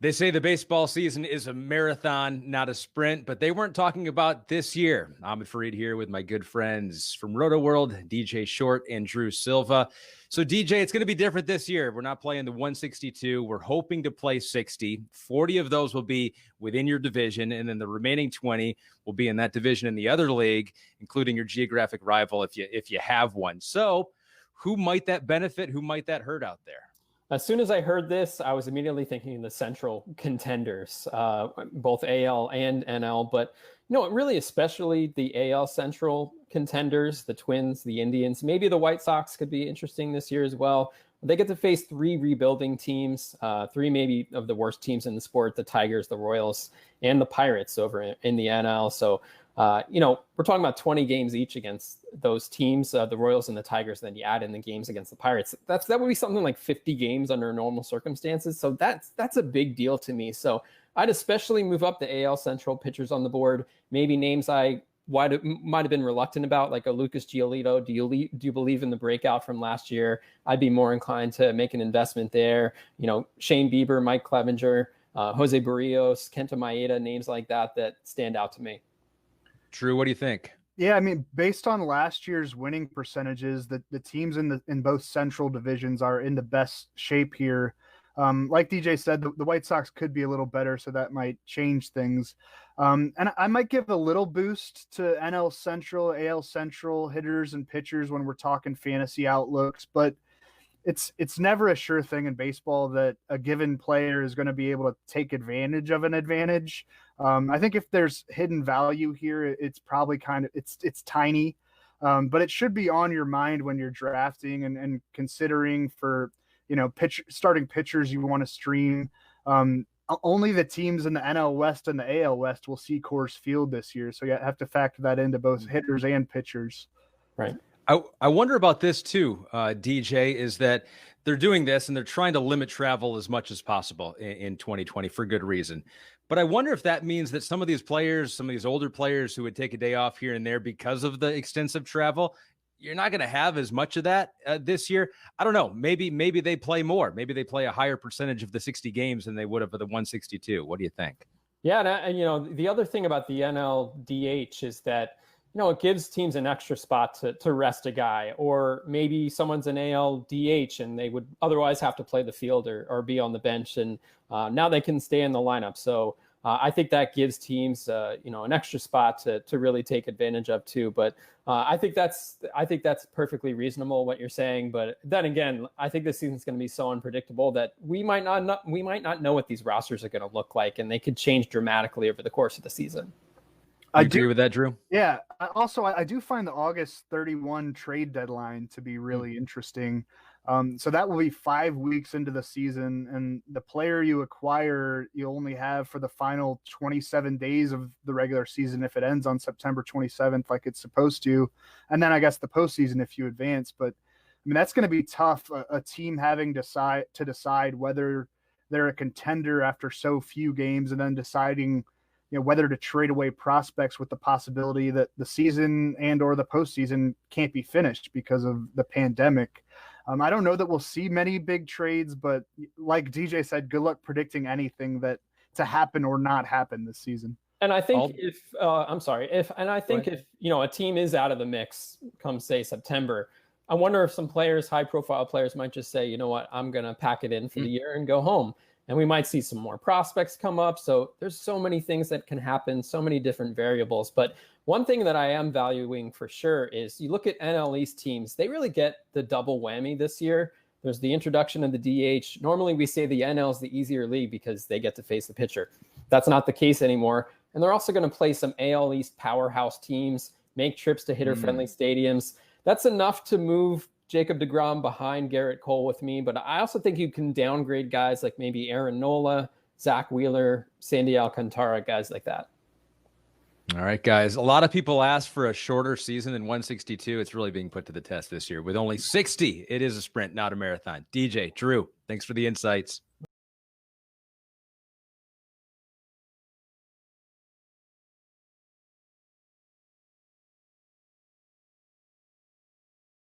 They say the baseball season is a marathon, not a sprint, but they weren't talking about this year. Ahmed Fareed here with my good friends from Rotoworld, DJ Short and Drew Silva. So DJ, it's going to be different this year. We're not playing the 162. We're hoping to play 60. 40 of those will be within your division, and then the remaining 20 will be in that division in the other league, including your geographic rival if you have one. So who might that benefit? Who might that hurt out there? As soon as I heard this, I was immediately thinking the central contenders, both AL and NL, but really especially the AL central contenders, the Twins, the Indians, maybe the White Sox could be interesting this year as well. They get to face three rebuilding teams, three maybe of the worst teams in the sport, the Tigers, the Royals, and the Pirates over in the NL. So, we're talking about 20 games each against those teams, the Royals and the Tigers, and then you add in the games against the Pirates. That would be something like 50 games under normal circumstances. So that's a big deal to me. So I'd especially move up the AL Central pitchers on the board, maybe names I might have been reluctant about, like a Lucas Giolito. Do you believe in the breakout from last year? I'd be more inclined to make an investment there. Shane Bieber, Mike Clevenger, Jose Barrios, Kenta Maeda, names like that stand out to me. Drew, what do you think? Yeah, I mean, based on last year's winning percentages, the teams in both central divisions are in the best shape here. Like DJ said, the White Sox could be a little better, so that might change things. And I might give a little boost to NL Central, AL Central hitters and pitchers when we're talking fantasy outlooks, but it's never a sure thing in baseball that a given player is going to be able to take advantage of an advantage. I think if there's hidden value here, it's probably it's tiny, but it should be on your mind when you're drafting and considering for, starting pitchers you want to stream. Only the teams in the NL West and the AL West will see Coors Field this year. So you have to factor that into both hitters and pitchers. Right. I wonder about this too, DJ, is that they're doing this and they're trying to limit travel as much as possible in 2020 for good reason. But I wonder if that means that some of these players, some of these older players who would take a day off here and there because of the extensive travel, you're not going to have as much of that this year. I don't know. Maybe they play more. Maybe they play a higher percentage of the 60 games than they would have of the 162. What do you think? Yeah. And the other thing about the NLDH is that, it gives teams an extra spot to rest a guy, or maybe someone's an AL DH and they would otherwise have to play the field or be on the bench. And now they can stay in the lineup. So I think that gives teams, an extra spot to really take advantage of too. But I think that's perfectly reasonable what you're saying. But then again, I think this season's going to be so unpredictable that we might not know what these rosters are going to look like, and they could change dramatically over the course of the season. I agree with that, Drew. Yeah. I do find the August 31 trade deadline to be really interesting. So that will be 5 weeks into the season, and the player you acquire, you only have for the final 27 days of the regular season if it ends on September 27th, like it's supposed to. And then I guess the postseason if you advance. But I mean, that's going to be tough. A team having to decide whether they're a contender after so few games, and then deciding whether to trade away prospects with the possibility that the season and or the postseason can't be finished because of the pandemic. I don't know that we'll see many big trades, but like DJ said, good luck predicting anything that to happen or not happen this season. And I think if a team is out of the mix come say September, I wonder if some players, high profile players, might just say, you know what, I'm going to pack it in for the year and go home. And we might see some more prospects come up. So there's so many things that can happen, so many different variables. But one thing that I am valuing for sure is you look at NL East teams, they really get the double whammy this year. There's the introduction of the DH. Normally we say the NL is the easier league because they get to face the pitcher. That's not the case anymore. And they're also going to play some AL East powerhouse teams, make trips to hitter-friendly stadiums. That's enough to move Jacob deGrom behind Garrett Cole with me, but I also think you can downgrade guys like maybe Aaron Nola, Zach Wheeler, Sandy Alcantara, guys like that. All right, guys. A lot of people asked for a shorter season than 162. It's really being put to the test this year with only 60. It is a sprint, not a marathon. DJ, Drew, thanks for the insights.